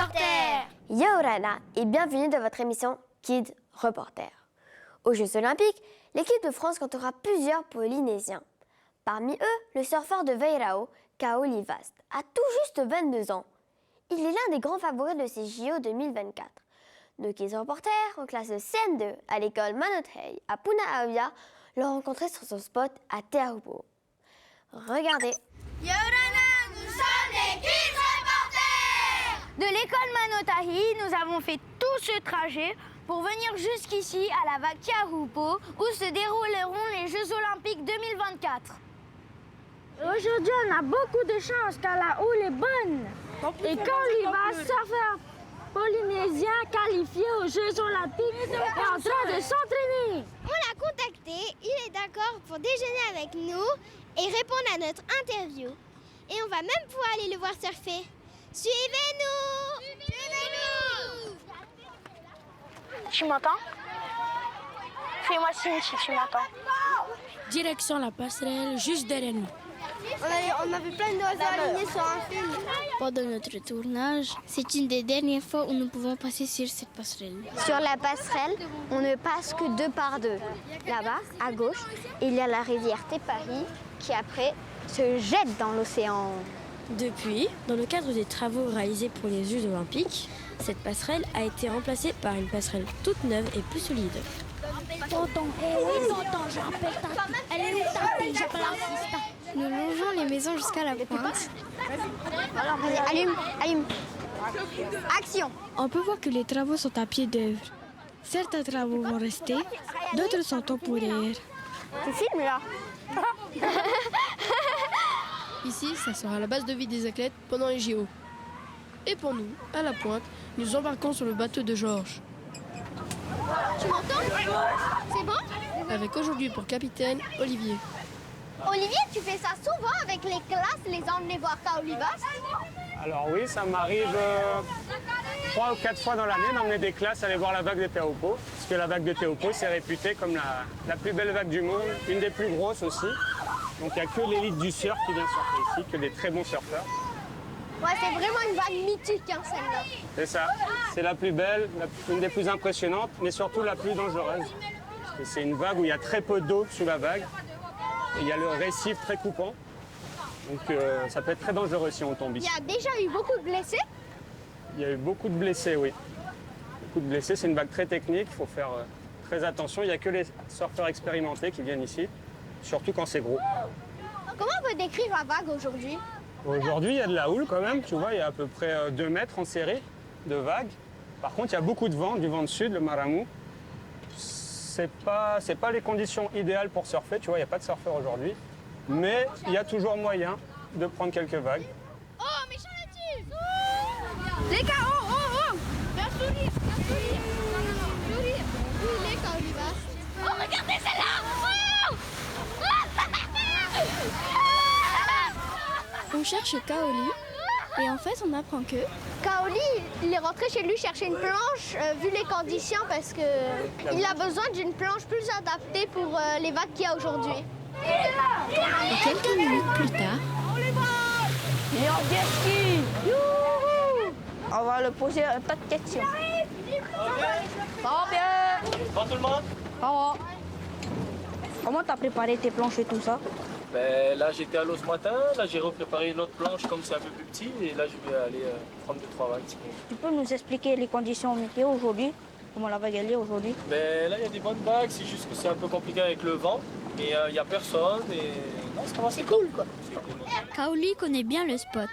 Reporter. Yaorana et bienvenue dans votre émission Kids Reporter. Aux Jeux Olympiques, l'équipe de France comptera plusieurs Polynésiens. Parmi eux, le surfeur de Veirao, Kaoli Vast, a tout juste 22 ans. Il est l'un des grands favoris de ces JO 2024. Nos Kids Reporters en classe de CM2 à l'école Manothei à Punaawia l'ont rencontré sur son spot à Te Aupo. Regardez. Yaorana, nous sommes les Kids Reporters. De l'école Manotahi, nous avons fait tout ce trajet pour venir jusqu'ici à la vague Te Aupo où se dérouleront les Jeux Olympiques 2024. Aujourd'hui, on a beaucoup de chance car la houle est bonne. Et Kaoli Vast, surfeur polynésien qualifié aux Jeux Olympiques, est en train de s'entraîner. On l'a contacté, il est d'accord pour déjeuner avec nous et répondre à notre interview. Et on va même pouvoir aller le voir surfer. Suivez-nous! Suivez-nous! Tu m'entends? Fais-moi signe si tu m'entends. Direction la passerelle, juste derrière nous. On avait plein d'oiseaux alignés sur un film. Pendant notre tournage, c'est une des dernières fois où nous pouvons passer sur cette passerelle. Sur la passerelle, on ne passe que 2 par 2. Là-bas, à gauche, il y a la rivière Te Pahi qui après se jette dans l'océan. Depuis, dans le cadre des travaux réalisés pour les Jeux Olympiques, cette passerelle a été remplacée par une passerelle toute neuve et plus solide. Tonton, j'appelle ta fille. Elle est où ta fille? J'appelle l'assistant. Nous longeons les maisons jusqu'à la pointe. Alors, vas-y, allume. Action! On peut voir que les travaux sont à pied d'œuvre. Certains travaux vont rester, d'autres sont temporaires. Tu filmes là? Ici, ça sera la base de vie des athlètes pendant les JO. Et pour nous, à la pointe, nous embarquons sur le bateau de Georges. Tu m'entends? C'est bon? Avec aujourd'hui pour capitaine, Olivier. Olivier, tu fais ça souvent avec les classes, les emmener voir Kaoli Vast? Alors oui, ça m'arrive 3 ou 4 fois dans l'année d'emmener des classes aller voir la vague de Te Aupo. Parce que la vague de Te Aupo, c'est réputé comme la plus belle vague du monde, une des plus grosses aussi. Donc il n'y a que l'élite du surf qui vient surfer ici, que des très bons surfeurs. Ouais, c'est vraiment une vague mythique, hein, celle-là. C'est ça, c'est la plus belle, une des plus impressionnantes, mais surtout la plus dangereuse. Parce que c'est une vague où il y a très peu d'eau sous la vague. Et il y a le récif très coupant. Donc ça peut être très dangereux si on tombe ici. Il y a déjà eu beaucoup de blessés? Il y a eu beaucoup de blessés, oui. Beaucoup de blessés, c'est une vague très technique, il faut faire très attention. Il n'y a que les surfeurs expérimentés qui viennent ici, surtout quand c'est gros. Comment on peut décrire la vague aujourd'hui? Aujourd'hui, il y a de la houle quand même, tu vois, il y a à peu près 2 mètres en série de vagues. Par contre, il y a beaucoup de vent, du vent de sud, le Maramu. C'est pas les conditions idéales pour surfer, tu vois, il n'y a pas de surfeurs aujourd'hui. Mais il y a toujours moyen de prendre quelques vagues. Oh, méchant là-dessus! Les gars, oh! Bien sourire! Non. Sourire! Où il est, Kaoli Vast? Oh, regardez celle-là! On cherche Kaoli et en fait, on apprend que Kaoli, il est rentré chez lui chercher une planche, vu les conditions, parce que il a besoin d'une planche plus adaptée pour les vagues qu'il y a aujourd'hui. et quelques minutes plus tard, Et en jet ski! Youhou! On va le poser un tas de questions. Ça va bien? Bonjour tout le monde. Ça va. Comment t'as préparé tes planches et tout ça? Ben, là j'étais à l'eau ce matin, là j'ai repréparé une autre planche comme c'est un peu plus petit et là je vais aller prendre 2-3 vagues. Tu peux nous expliquer les conditions météo aujourd'hui? Comment la vague elle est aujourd'hui? Ben, là il y a des bonnes vagues, c'est juste que c'est un peu compliqué avec le vent, mais il n'y a personne et non, c'est cool quoi. Kaoli connaît bien le spot.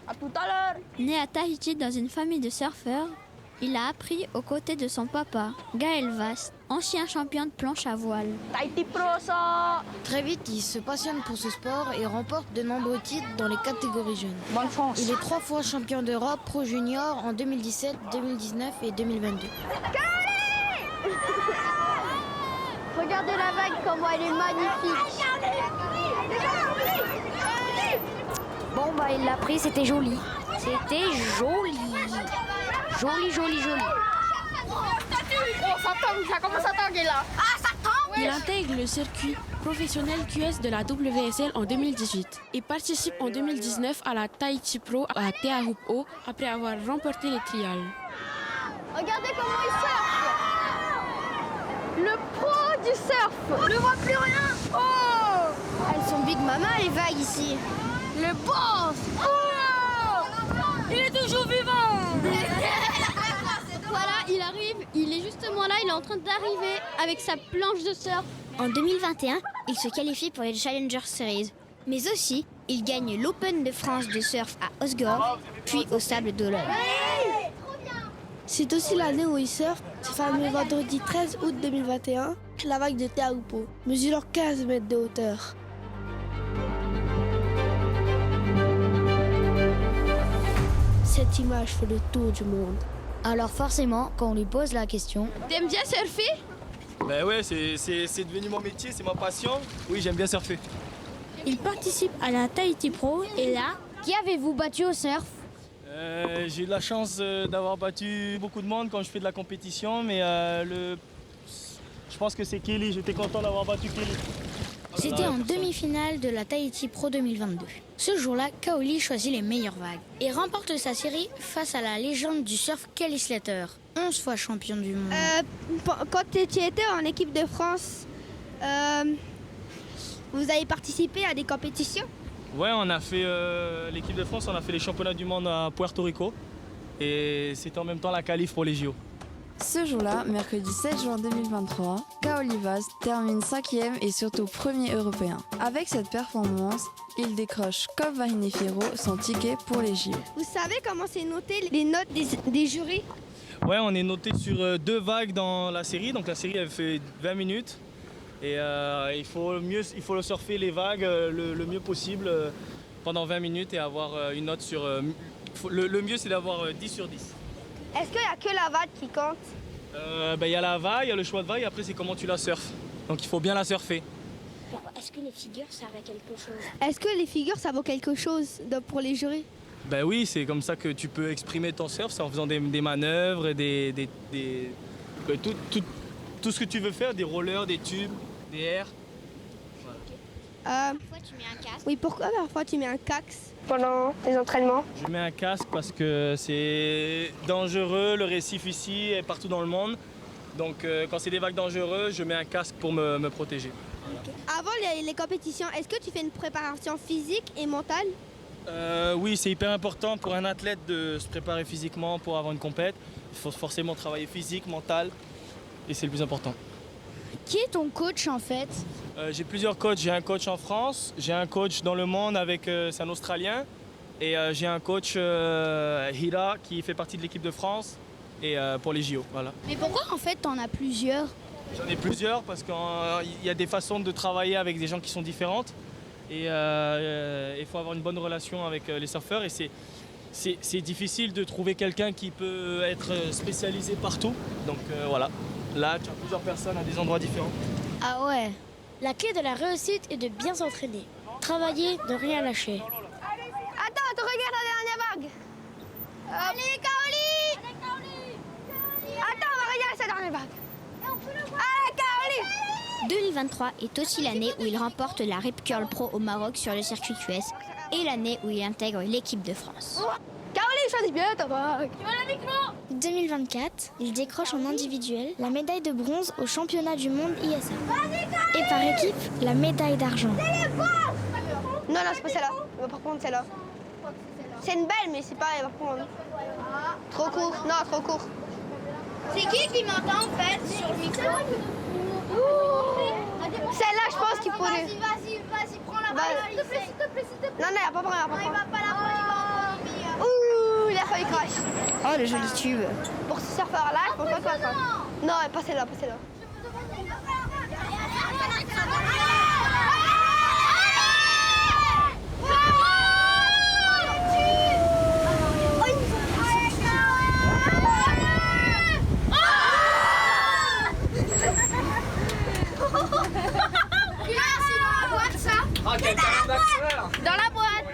À tout à l'heure! Né à Tahiti dans une famille de surfeurs, il a appris aux côtés de son papa, Gaël Vast, ancien champion de planche à voile. Tahiti Pro ça! Très vite, il se passionne pour ce sport et remporte de nombreux titres dans les catégories jeunes. Bonne chance! Il est 3 fois champion d'Europe pro junior en 2017, 2019 et 2022. Regardez la vague, comment elle est magnifique! Bon, bah, il l'a pris, c'était joli. C'était joli. Joli. Oh, ça tombe, ça commence à tanguer là! Ah, ça tombe! Il intègre le circuit professionnel QS de la WSL en 2018 et participe en 2019 à la Tahiti Pro à Teahupo'o après avoir remporté les trials. Regardez comment il surfe. Le pro du surf. On ne voit plus rien. Oh, Elles sont big mama les vagues ici. le boss. Oh, il est toujours vivant. Voilà, il arrive, il est justement là, il est en train d'arriver avec sa planche de surf. En 2021, il se qualifie pour les Challenger Series. Mais aussi, il gagne l'Open de France de surf à Osgore, puis au Sable d'Olonne. C'est aussi l'année où il surfe, ce fameux vendredi 13 août 2021, la vague de Teahupo'o, mesurant 15 mètres de hauteur. Cette image fait le tour du monde. Alors forcément, quand on lui pose la question, T'aimes bien surfer? Ben ouais, c'est devenu mon métier, c'est ma passion. Oui, j'aime bien surfer. Il participe à la Tahiti Pro et là, Qui avez-vous battu au surf? J'ai eu la chance d'avoir battu beaucoup de monde quand je fais de la compétition, mais je pense que c'est Kelly. J'étais content d'avoir battu Kelly. C'était en demi-finale de la Tahiti Pro 2022. Ce jour-là, Kaoli choisit les meilleures vagues et remporte sa série face à la légende du surf Kelly Slater, 11 fois champion du monde. quand tu étais en équipe de France, vous avez participé à des compétitions? Ouais, on a fait l'équipe de France, on a fait les championnats du monde à Puerto Rico et c'était en même temps la qualif pour les JO. Ce jour-là, mercredi 7 juin 2023, Kaoli Vaz termine 5e et surtout premier européen. Avec cette performance, il décroche comme Vahine Firo son ticket pour les JO. Vous savez comment c'est noté les notes des jurys? Ouais, on est noté sur 2 vagues dans la série, donc la série elle fait 20 minutes et il faut le surfer les vagues le mieux possible pendant 20 minutes et avoir une note sur... le mieux c'est d'avoir 10 sur 10. Est-ce qu'il n'y a que la vague qui compte? Il y a la vague, il y a le choix de vague, et après c'est comment tu la surfes. Donc il faut bien la surfer. Est-ce que les figures servent à quelque chose? Est-ce que les figures ça vaut quelque chose pour les jurys? Ben oui, c'est comme ça que tu peux exprimer ton surf, c'est en faisant des manœuvres et tout ce que tu veux faire, des rollers, des tubes, des airs. Pourquoi tu mets un casque? Oui, pourquoi parfois tu mets un casque pendant les entraînements? Je mets un casque parce que c'est dangereux, le récif ici et partout dans le monde. Donc quand c'est des vagues dangereuses, je mets un casque pour me protéger. Voilà. Avant les compétitions, est-ce que tu fais une préparation physique et mentale? Oui, c'est hyper important pour un athlète de se préparer physiquement pour avoir une compète. Il faut forcément travailler physique, mental et c'est le plus important. Qui est ton coach en fait? J'ai plusieurs coachs. J'ai un coach en France, j'ai un coach dans le monde c'est un Australien et j'ai un coach Hira qui fait partie de l'équipe de France et pour les JO. Voilà. Mais pourquoi en fait t'en as plusieurs? J'en ai plusieurs parce qu'il y a des façons de travailler avec des gens qui sont différentes et il faut avoir une bonne relation avec les surfeurs et c'est difficile de trouver quelqu'un qui peut être spécialisé partout. Donc voilà, là tu as plusieurs personnes à des endroits différents. Ah ouais. La clé de la réussite est de bien s'entraîner, travailler, de rien lâcher. Attends, regarde la dernière vague. Allez, Kaoli! Attends, on va regarder cette dernière vague. Allez, Kaoli! 2023 est aussi l'année où il remporte la Rip Curl Pro au Maroc sur le circuit QS et l'année où il intègre l'équipe de France. Kaoli, choisis bien ta vague. 2024, il décroche en individuel la médaille de bronze au championnat du monde ISA. Et par équipe, la médaille d'argent. Non, c'est pas celle-là. Elle va pas prendre celle-là. C'est une belle, mais c'est pas, elle va prendre. Trop court. Non, trop court. C'est qui m'entend en fait sur le micro? Celle-là, je pense qu'il faut. Vas-y, prends la balle. S'il te plaît. Non, elle va pas prendre, Non, il va pas la prendre, il va en Ouh, il a failli crash. Oh, le joli tube. Pour ce surfeur-là, je pense pas qu'il va crash. Non, pas celle-là, pas celle-là. Dans la boîte.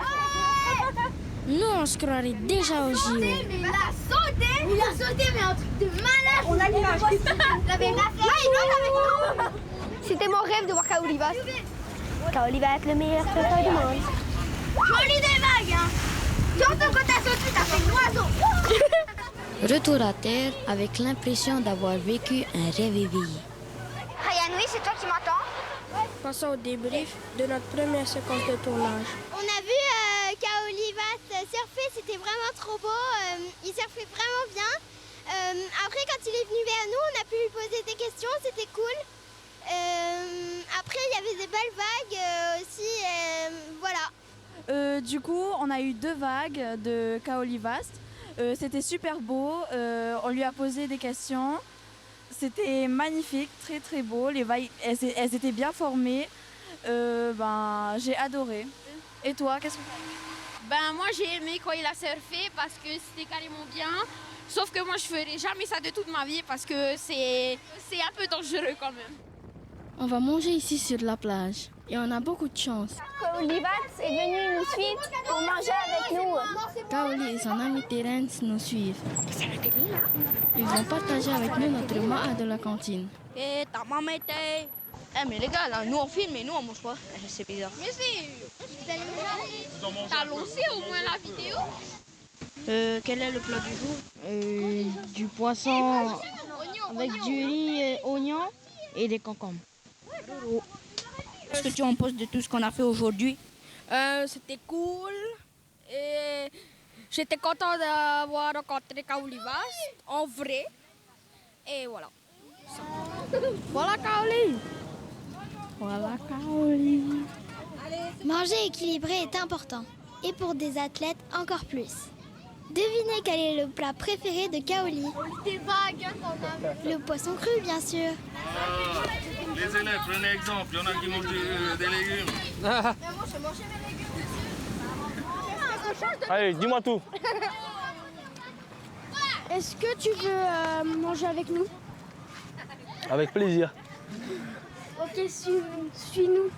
Nous, on se croirait déjà au JO. Il a sauté, mais un truc de malade. On a l'image. C'était vraiment rêve de voir Kaoli Vast. Kaoli va être le meilleur surfeur du monde. Joli des vagues, hein. Surtout quand t'as sauté, t'as fait l'oiseau. Retour à terre avec l'impression d'avoir vécu un rêve éveillé. Ryan, oui, c'est toi qui m'entends? Passons au débrief de notre première séquence de tournage. On a vu Kaoli Vast surfer, c'était vraiment trop beau. Il surfait vraiment bien. Après, quand il est venu vers nous, on a pu lui poser des questions, c'était cool. Après, il y avait des belles vagues aussi, voilà. Du coup, on a eu 2 vagues de Kaoli Vast. C'était super beau. On lui a posé des questions. C'était magnifique, très très beau. Les vagues, elles étaient bien formées. J'ai adoré. Et toi, qu'est-ce que Moi j'ai aimé quand il a surfé parce que c'était carrément bien. Sauf que moi je ferai jamais ça de toute ma vie parce que c'est un peu dangereux quand même. On va manger ici sur la plage et on a beaucoup de chance. Kaoli Vast est venu nous suivre pour manger avec nous. Kaoli et son ami Terence nous suivent. Ils vont partager avec nous notre ma'a de la cantine. Et ta maman était... mais les gars, là, nous on filme et nous on mange pas. C'est bizarre. Mais si, t'as lancé au moins la vidéo? Quel est le plat du jour? Du poisson avec du riz et oignons et des concombres. Qu'est-ce que tu en penses de tout ce qu'on a fait aujourd'hui? C'était cool et j'étais content d'avoir rencontré Kaoli Vast en vrai. Et voilà. Voilà Kaoli! Voilà Kaoli! Manger équilibré est important. Et pour des athlètes, encore plus. Devinez quel est le plat préféré de Kaoli? Des vagues, quand même. Le poisson cru, bien sûr. Les élèves, prenez exemple, il y en a qui mangent des légumes. Moi, je mangeais mes légumes aussi. Allez, dis-moi tout. Est-ce que tu veux manger avec nous? Avec plaisir. Ok, suis-nous.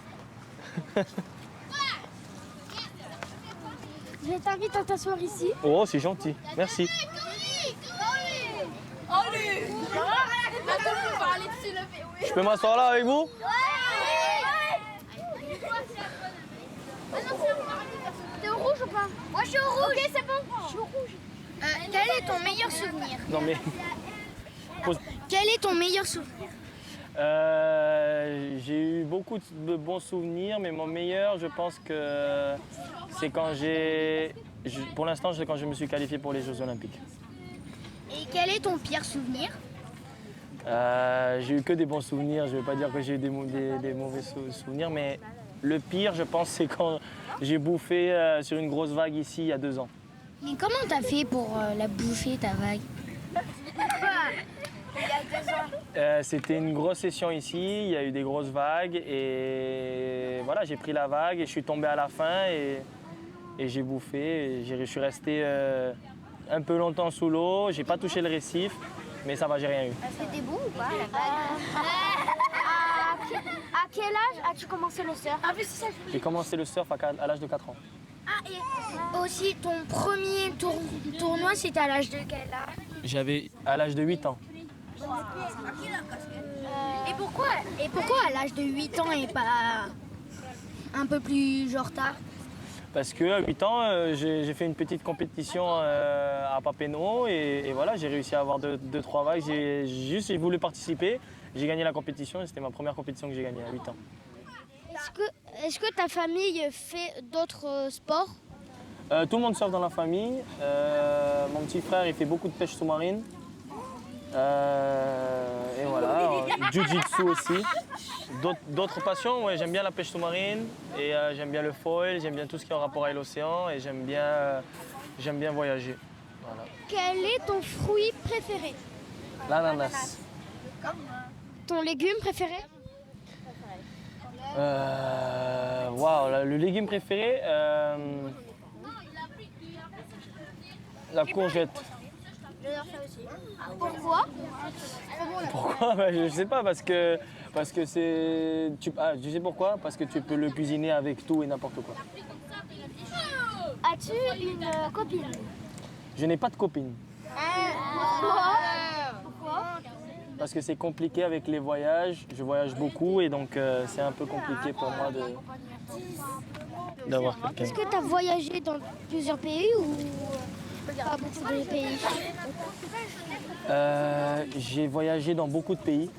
Je t'invite à t'asseoir ici. Oh, c'est gentil. Merci. Je peux m'asseoir là avec vous? T'es au rouge ou pas? Moi je suis au rouge. Ok, c'est bon. Je suis au rouge. Quel est ton meilleur souvenir? Non mais... Quel est ton meilleur souvenir? J'ai eu beaucoup de bons souvenirs, mais mon meilleur, je pense que c'est quand pour l'instant, c'est quand je me suis qualifié pour les Jeux Olympiques. Et quel est ton pire souvenir? J'ai eu que des bons souvenirs, je ne vais pas dire que j'ai eu des mauvais souvenirs, mais le pire, je pense, c'est quand j'ai bouffé sur une grosse vague ici il y a 2 ans. Mais comment t'as fait pour la bouffer, ta vague? C'était une grosse session ici, il y a eu des grosses vagues et voilà, j'ai pris la vague et je suis tombé à la fin et j'ai bouffé. Je suis resté un peu longtemps sous l'eau, j'ai pas touché le récif, mais ça va, j'ai rien eu. C'était bon ou pas la vague? À quel âge as-tu commencé le surf? J'ai commencé le surf à l'âge de 4 ans. Ah, et aussi ton premier tournoi, c'était à l'âge de quel âge? J'avais à l'âge de 8 ans. Et pourquoi à l'âge de 8 ans et pas un peu plus tard? Parce qu'à 8 ans, j'ai fait une petite compétition à Papeete et voilà, j'ai réussi à avoir 2-3 vagues. J'ai voulu participer, j'ai gagné la compétition et c'était ma première compétition que j'ai gagnée à 8 ans. Est-ce que ta famille fait d'autres sports? Tout le monde surfe dans la famille. Mon petit frère, il fait beaucoup de pêche sous-marine. Et voilà, jiu-jitsu aussi. D'autres passions, ouais, j'aime bien la pêche sous-marine et j'aime bien le foil, j'aime bien tout ce qui est en rapport avec l'océan et j'aime bien voyager. Voilà. Quel est ton fruit préféré? L'ananas. Ton légume préféré? Le légume préféré, la courgette. Pourquoi? Pourquoi? Je sais pas, parce que c'est... je sais pourquoi, parce que tu peux le cuisiner avec tout et n'importe quoi. As-tu une copine? Je n'ai pas de copine. Pourquoi? parce que c'est compliqué avec les voyages. Je voyage beaucoup et donc c'est un peu compliqué pour moi d'avoir quelqu'un. Est-ce que tu as voyagé dans plusieurs pays ou pas beaucoup de pays? J'ai voyagé dans beaucoup de pays.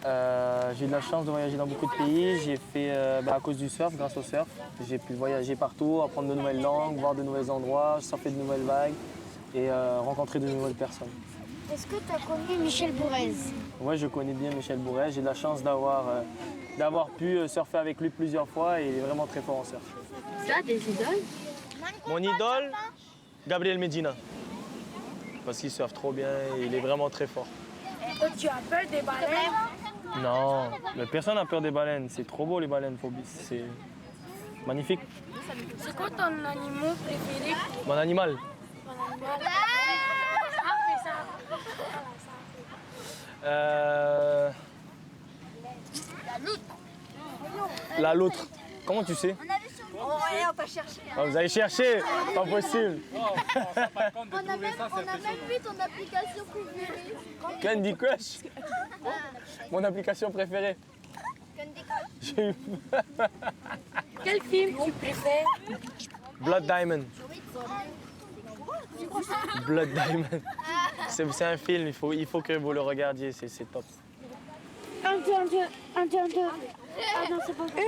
J'ai eu de la chance de voyager dans beaucoup de pays. J'ai fait, à cause du surf, grâce au surf, j'ai pu voyager partout, apprendre de nouvelles langues, voir de nouveaux endroits, surfer de nouvelles vagues et rencontrer de nouvelles personnes. Est-ce que tu as connu Michel Bourrez? Ouais, je connais bien Michel Bourrez. J'ai de la chance d'avoir pu surfer avec lui plusieurs fois et il est vraiment très fort en surf. Tu as des idoles? Mon idole, Gabriel Medina. Parce qu'il surfe trop bien et il est vraiment très fort. Tu as peur des baleines? Non, mais personne n'a peur des baleines. C'est trop beau les baleines, Phobis. C'est magnifique. C'est quoi ton animal préféré? Mon animal. La loutre. Comment tu sais? On t'a cherché. Ah, vous avez cherché? Pas possible. On a même vu ton application préférée. Candy Crush. Mon application préférée. J'ai eu Quel film tu préfères? Blood Diamond. Blood Diamond. C'est un film, il faut que vous le regardiez, c'est top. Un, deux. Ah non, c'est pas vrai.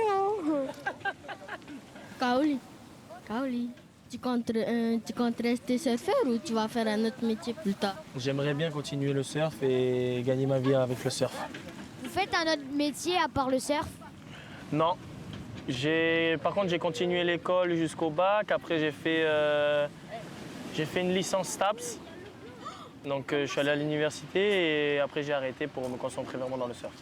Kaoli, tu comptes rester surfeur ou tu vas faire un autre métier plus tard? J'aimerais bien continuer le surf et gagner ma vie avec le surf. Vous faites un autre métier à part le surf? Non. Par contre, j'ai continué l'école jusqu'au bac. Après, j'ai fait une licence STAPS. Donc, je suis allé à l'université et après, j'ai arrêté pour me concentrer vraiment dans le surf.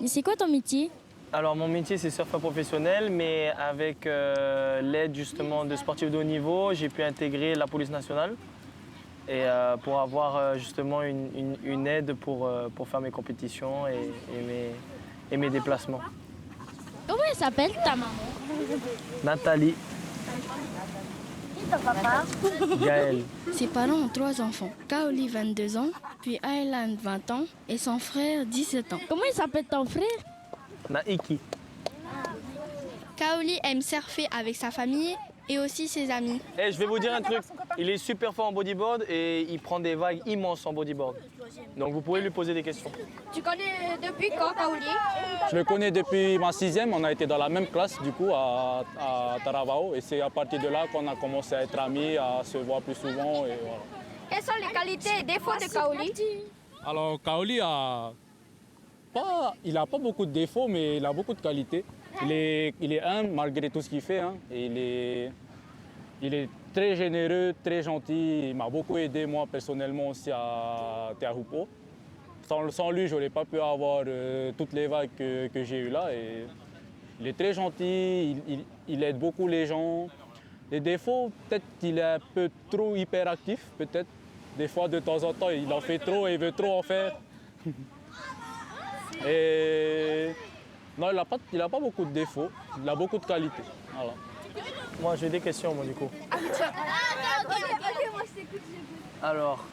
Et c'est quoi ton métier? Alors, mon métier, c'est surfeur professionnel, mais avec l'aide justement de sportifs de haut niveau, j'ai pu intégrer la police nationale et pour avoir justement une aide pour faire mes compétitions et mes déplacements. Comment elle s'appelle ta maman? Nathalie. Et ton papa? Gaël. Ses parents ont 3 enfants. Kaoli, 22 ans, puis Aylan, 20 ans, et son frère, 17 ans. Comment il s'appelle ton frère? Naiki. Kaoli aime surfer avec sa famille et aussi ses amis. Je vais vous dire un truc, il est super fort en bodyboard et il prend des vagues immenses en bodyboard. Donc vous pouvez lui poser des questions. Tu connais depuis quand, Kaoli? Je le connais depuis ma 6e, on a été dans la même classe du coup à Taravao et c'est à partir de là qu'on a commencé à être amis, à se voir plus souvent et voilà. Quelles sont les qualités et défauts de Kaoli? Alors Kaoli il n'a pas beaucoup de défauts mais il a beaucoup de qualités. Il est humble malgré tout ce qu'il fait hein, et il est très généreux, très gentil. Il m'a beaucoup aidé moi personnellement aussi à Teahupo'o. Sans lui, je n'aurais pas pu avoir toutes les vagues que j'ai eues là. Et il est très gentil, il aide beaucoup les gens. Les défauts, peut-être qu'il est un peu trop hyperactif, peut-être. Des fois, de temps en temps, il en fait trop et il veut trop en faire. Et non, il n'a pas beaucoup de défauts, il a beaucoup de qualités. Voilà. Moi, j'ai des questions, moi, du coup. Alors,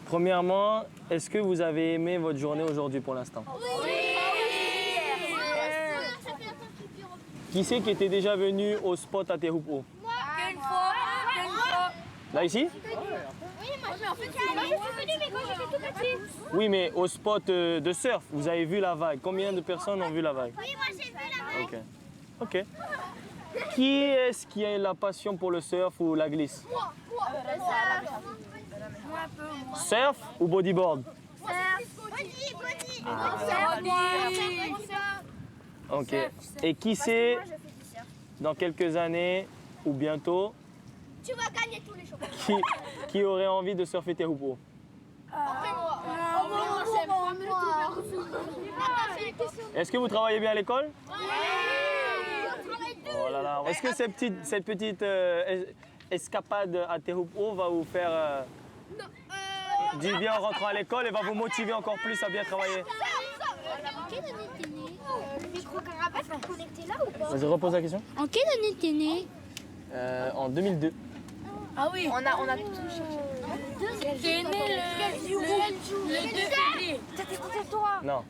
premièrement, est-ce que vous avez aimé votre journée aujourd'hui pour l'instant? Oui. Qui c'est qui était déjà venu au spot à Teahupo'o? Moi. Une fois. Là, ici? Oui, mais en fait, je suis venue, mais quand j'étais tout petit. Oui, mais au spot de surf, vous avez vu la vague. Combien de personnes ont vu la vague? Oui, moi j'ai vu la vague. Ok. Qui est-ce qui a la passion pour le surf ou la glisse? Moi. Surf ou bodyboard? Ok. Et qui c'est, dans quelques années ou bientôt, Tu vas gagner tous les championnats. qui aurait envie de surfer Teahupo'o? Est-ce que vous travaillez bien à l'école? Oh là là. Est-ce que cette petite escapade à Teahupo'o va vous faire du bien en rentrant à l'école et va vous motiver encore plus à bien travailler? Le micro-cravate est connecté là ou pas? Vas-y, repose la question. En quelle année t'es né? En 2002. Ah oui. On a tout cherché. T'es né le 2 février. Non.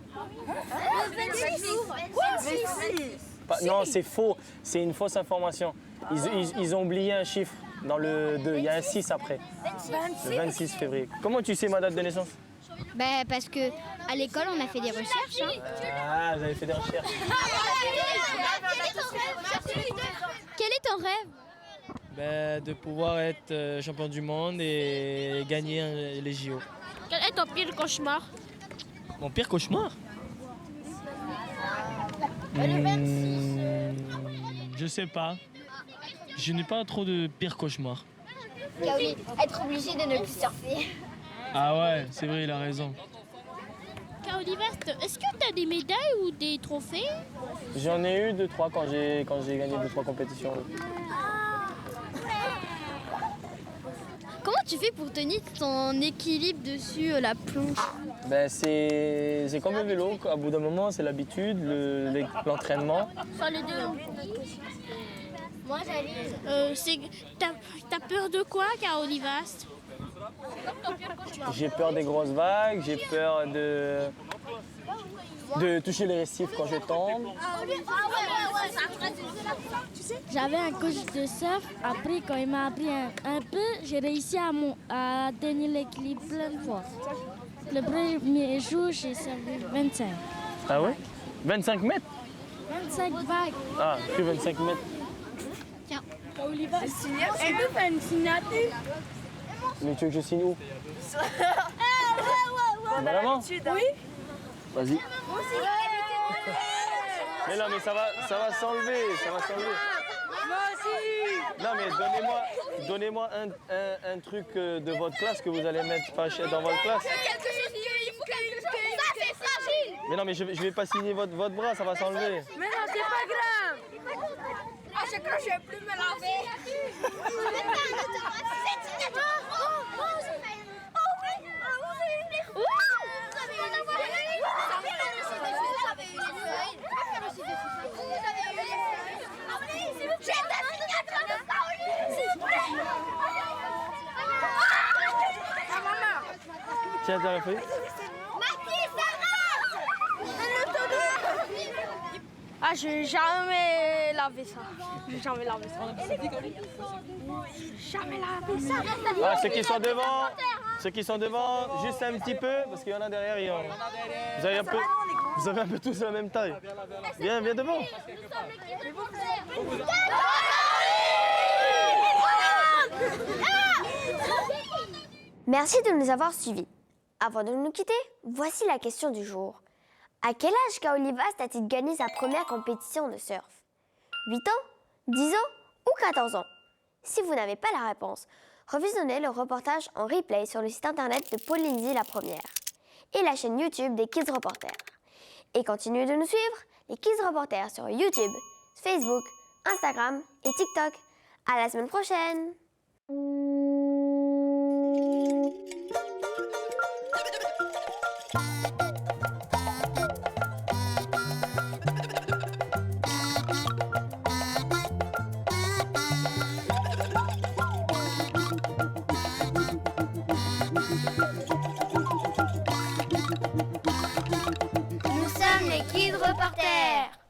Le Non, c'est faux. C'est une fausse information. Ils ont oublié un chiffre dans le 2. Il y a un 6 après. Le 26 février. Comment tu sais ma date de naissance? Ben, parce que à l'école, on a fait des recherches. Hein. Ah, vous avez fait des recherches. Quel est ton rêve? De pouvoir être champion du monde et gagner les JO. Quel est ton pire cauchemar? Mon pire cauchemar? Je sais pas. Je n'ai pas trop de pire cauchemar. Kaoli, être obligé de ne plus surfer. Ah ouais, c'est vrai, il a raison. Kaoli Vast, est-ce que tu as des médailles ou des trophées? J'en ai eu 2-3 quand j'ai gagné 2-3 compétitions. Comment tu fais pour tenir ton équilibre dessus la planche? C'est comme le vélo, à bout d'un moment c'est l'habitude, l'entraînement. Les deux. Moi j'allais. T'as peur de quoi, Kaoli Vast? J'ai peur des grosses vagues, j'ai peur de toucher les récifs quand je tombe. J'avais un coach de surf, après quand il m'a appris un peu, j'ai réussi à tenir l'équilibre plein de fois. Le premier jour, j'ai servi 25. Ah ouais? 25 mètres? 25 vagues. Ah, que 25 mètres. Tiens. Kaoli Vast, est-ce que tu as une signature? Mais tu veux que je signe où? Vraiment? Oui. Vas-y. Mais non, mais ça va s'enlever, ça va s'enlever. Moi aussi. Non, mais donnez-moi un truc de votre classe que vous allez mettre dans votre classe. Quelque chose il faut quelque chose. Ça, c'est fragile. Mais non, mais je vais pas signer votre bras, ça va s'enlever. Mais non, c'est pas grave. À chaque fois, je vais plus me laver. Tiens, la feuille. Ah, j'ai jamais lavé ça. J'ai jamais lavé ça. Jamais lavé ça. Ah, ceux qui sont devant, juste un petit peu, parce qu'il y en a derrière. Vous avez un peu tous la même taille. Viens devant. Merci de nous avoir suivis. Avant de nous quitter, voici la question du jour. À quel âge Kaoli Vast a-t-il gagné sa première compétition de surf? 8 ans, 10 ans ou 14 ans? Si vous n'avez pas la réponse, revisionnez le reportage en replay sur le site internet de Polynésie la Première et la chaîne YouTube des Kids Reporters. Et continuez de nous suivre, les Kids Reporters sur YouTube, Facebook, Instagram et TikTok. À la semaine prochaine! Nous sommes les Kids Reporters.